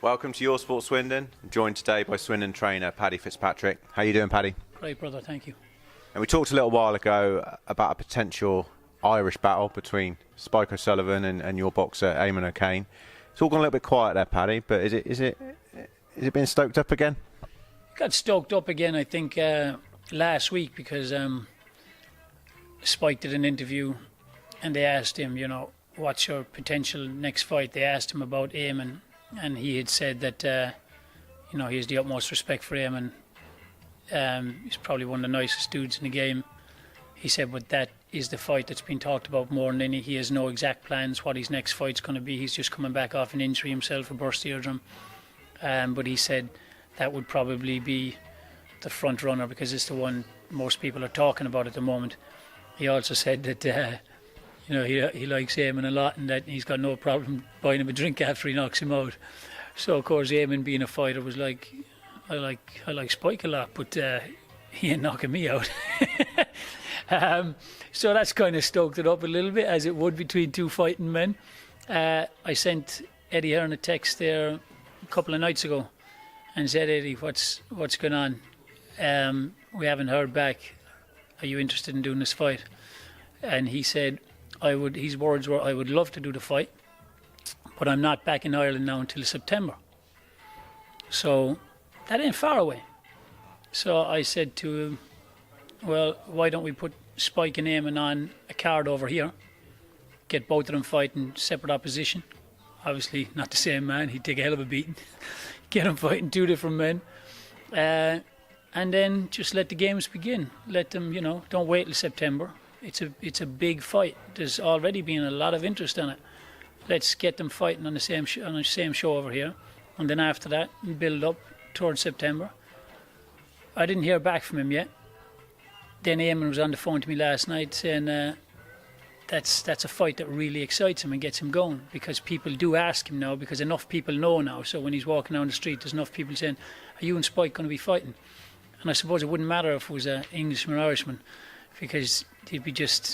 Welcome to Your Sport Swindon. I'm joined today by Swindon trainer Paddy Fitzpatrick. How you doing, Paddy? Great, brother, thank you. And we talked a little while ago about a potential Irish battle between Spike O'Sullivan and your boxer Eamon O'Kane. It's all gone a little bit quiet there, Paddy, but is it being stoked up again? Got stoked up again, I think, last week because Spike did an interview and they asked him, what's your potential next fight? They asked him about Eamon, and he had said that, he has the utmost respect for Eamon. He's probably one of the nicest dudes in the game. He said, but that is the fight that's been talked about more than any. He has no exact plans what his next fight's going to be. He's just coming back off an injury himself, a burst eardrum. But he said that would probably be the front runner because it's the one most people are talking about at the moment. He also said that he likes Eamon a lot and that he's got no problem buying him a drink after he knocks him out. So of course Eamon, being a fighter, was like, I like Spike a lot, but he ain't knocking me out. So that's kind of stoked it up a little bit, as it would between two fighting men. I sent Eddie Hearn a text there a couple of nights ago and said, Eddie, what's going on? We haven't heard back. Are you interested in doing this fight? And he said, his words were, I would love to do the fight, but I'm not back in Ireland now until September. So that ain't far away. So I said to him, well, why don't we put Spike and Eamon on a card over here, get both of them fighting separate opposition. Obviously not the same man, he'd take a hell of a beating. Get them fighting two different men. And then just let the games begin. Let them, don't wait till September. It's a big fight. There's already been a lot of interest in it. Let's get them fighting on the same show over here. And then after that, build up towards September. I didn't hear back from him yet. Then Eamon was on the phone to me last night saying that's a fight that really excites him and gets him going, because people do ask him now, because enough people know now. So when he's walking down the street, there's enough people saying, are you and Spike going to be fighting? And I suppose it wouldn't matter if it was an Englishman or Irishman, because he'd be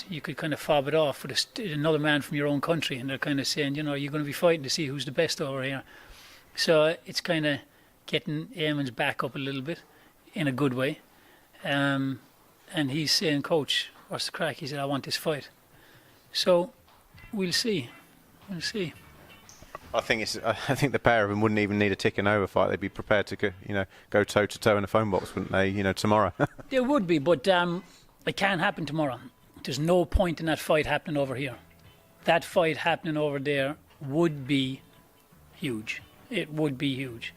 you could kind of fob it off with another man from your own country, and they're kind of saying, you're going to be fighting to see who's the best over here. So it's kind of getting Eamon's back up a little bit in a good way. And he's saying, Coach, what's the crack? He said, I want this fight. So we'll see. I think the pair of them wouldn't even need a ticking over fight. They'd be prepared to go toe to toe in a phone box, wouldn't they? Tomorrow. They would be, but it can't happen tomorrow. There's no point in that fight happening over here. That fight happening over there would be huge. It would be huge.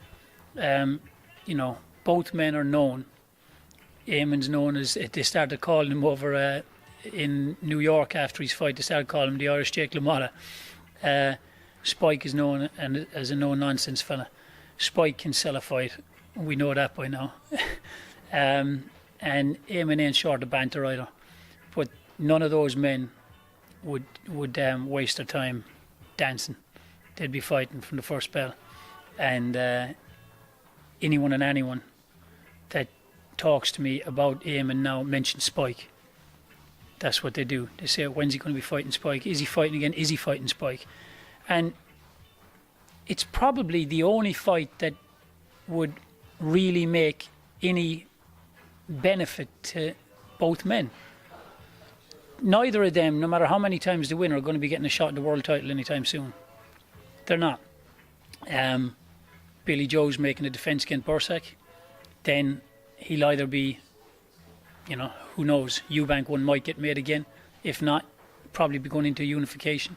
Both men are known. Eamon's known as, they started calling him over in New York after his fight, they started calling him the Irish Jake LaMotta. Spike is known as a no-nonsense fella. Spike can sell a fight. We know that by now. And Eamon ain't short of banter either. But none of those men would waste their time dancing. They'd be fighting from the first bell. And anyone and anyone that talks to me about Eamon now mentions Spike. That's what they do. They say, when's he going to be fighting Spike? Is he fighting again? Is he fighting Spike? And it's probably the only fight that would really make any benefit to both men. Neither of them, no matter how many times they win, are going to be getting a shot at the world title anytime soon. They're not. Billy Joe's making a defence against Bursak. Then he'll either be, who knows, Eubank one might get made again. If not, probably be going into unification.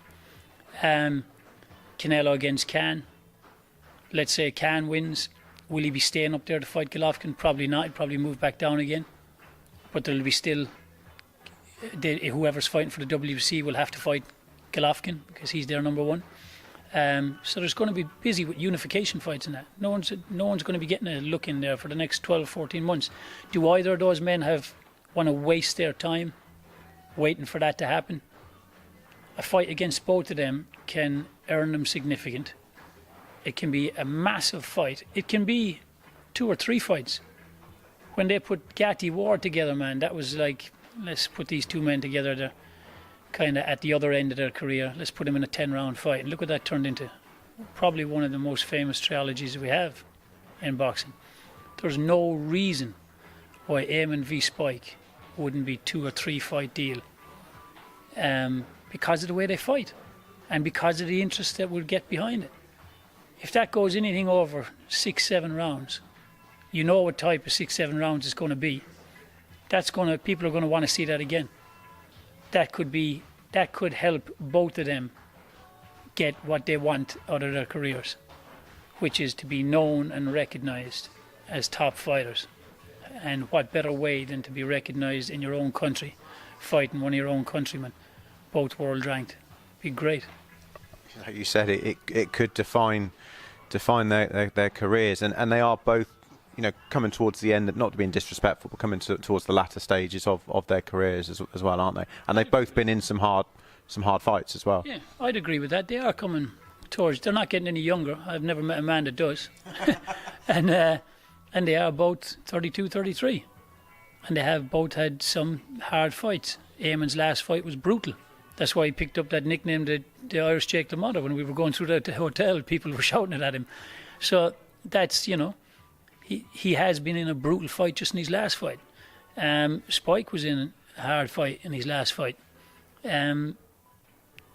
Canelo against Khan. Let's say Khan wins. Will he be staying up there to fight Golovkin? Probably not. He'll probably move back down again. But there'll be still, whoever's fighting for the WBC will have to fight Golovkin because he's their number one. So there's going to be busy with unification fights and that. No one's going to be getting a look in there for the next 12, 14 months. Do either of those men want to waste their time waiting for that to happen? A fight against both of them can earn them significant. It can be a massive fight. It can be 2 or 3 fights. When they put Gatti Ward together, man, that was like, let's put these two men together. They're kind of at the other end of their career. Let's put them in a 10-round fight. And look what that turned into. probably one of the most famous trilogies we have in boxing. There's no reason why Eamon v Spike wouldn't be 2 or 3 fight deal, because of the way they fight and because of the interest that we'll get behind it. If that goes anything over 6-7 rounds, you know what type of 6-7 rounds it's going to be. People are going to want to see that again. That could help both of them get what they want out of their careers, which is to be known and recognized as top fighters. And what better way than to be recognized in your own country, fighting one of your own countrymen, both world ranked. Be great. Like you said, it could define their careers, and they are both, coming towards the end, not being disrespectful, but coming towards the latter stages of their careers as well, aren't they? And they've both been in some hard fights as well. Yeah, I'd agree with that. They are coming towards. They're not getting any younger. I've never met a man that does. And they are both 32, 33. And they have both had some hard fights. Eamon's last fight was brutal. That's why he picked up that nickname, the Irish Jake LaMotta. When we were going through the hotel, people were shouting it at him. So that's, he has been in a brutal fight just in his last fight. Spike was in a hard fight in his last fight. What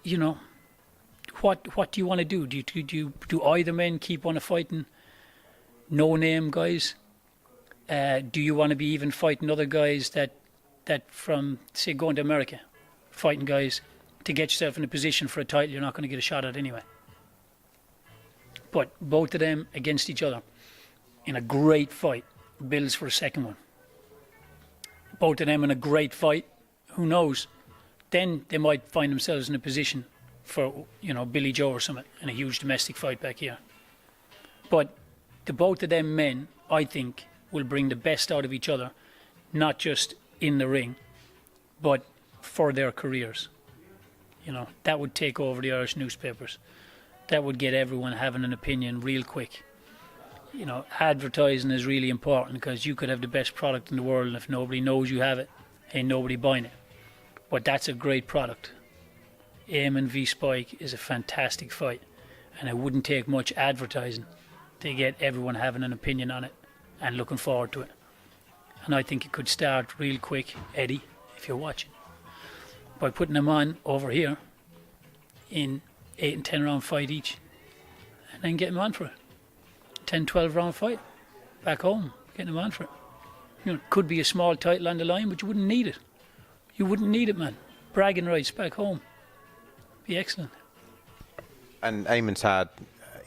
do you want to do? Do either men keep on fighting no-name guys? Do you want to be even fighting other guys that from, say, going to America, fighting guys to get yourself in a position for a title you're not going to get a shot at anyway? But both of them against each other in a great fight builds for a second one. Both of them in a great fight, who knows? Then they might find themselves in a position for, Billy Joe or something in a huge domestic fight back here. But the both of them men, I think, will bring the best out of each other, not just in the ring, but for their careers. That would take over the Irish newspapers. That would get everyone having an opinion real quick. Advertising is really important, because you could have the best product in the world, and if nobody knows you have it, ain't nobody buying it. But that's a great product. Eamon v Spike is a fantastic fight, and it wouldn't take much advertising to get everyone having an opinion on it and looking forward to it. And I think it could start real quick, Eddie, if you're watching, by putting them on over here in 8 and 10 round fight each, and then getting them on for it. 10-12 round fight back home, getting them on for it. Could be a small title on the line, but you wouldn't need it. You wouldn't need it, man. Bragging rights back home. Be excellent. And Eamon's had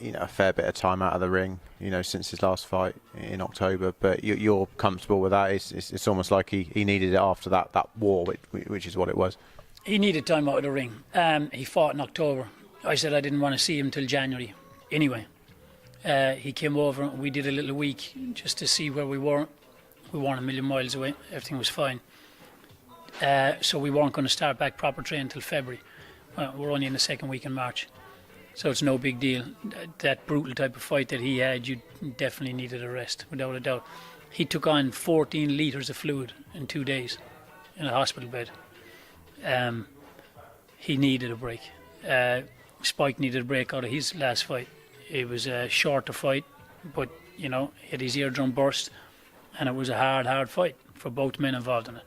a fair bit of time out of the ring, since his last fight in October, but you're comfortable with that? It's almost like he needed it after that war, which is what it was. He needed time out of the ring. He fought in October. I said I didn't want to see him till January anyway. He came over and we did a little week just to see where we were. We weren't a million miles away. Everything was fine. So we weren't going to start back proper training until February. We're only in the second week in March. So it's no big deal. That brutal type of fight that he had, you definitely needed a rest, without a doubt. He took on 14 litres of fluid in 2 days in a hospital bed. He needed a break. Spike needed a break out of his last fight. It was a shorter fight, but, he had his eardrum burst, and it was a hard fight for both men involved in it.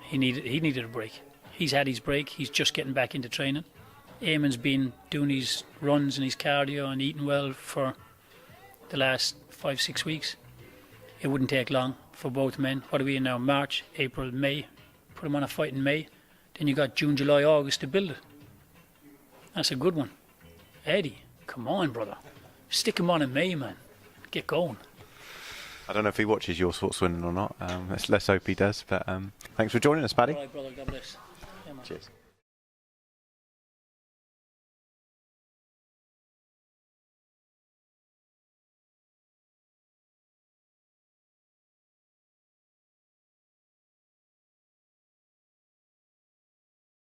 He needed a break. He's had his break. He's just getting back into training. Eamon's been doing his runs and his cardio and eating well for the last 5-6 weeks. It wouldn't take long for both men. What are we in now? March, April, May. Put him on a fight in May. Then you got June, July, August to build it. That's a good one. Eddie, come on, brother. Stick him on in May, man. Get going. I don't know if he watches your Sports Winning or not. Let's hope he does. But thanks for joining us, Paddy. All right, brother. God bless. Yeah, cheers.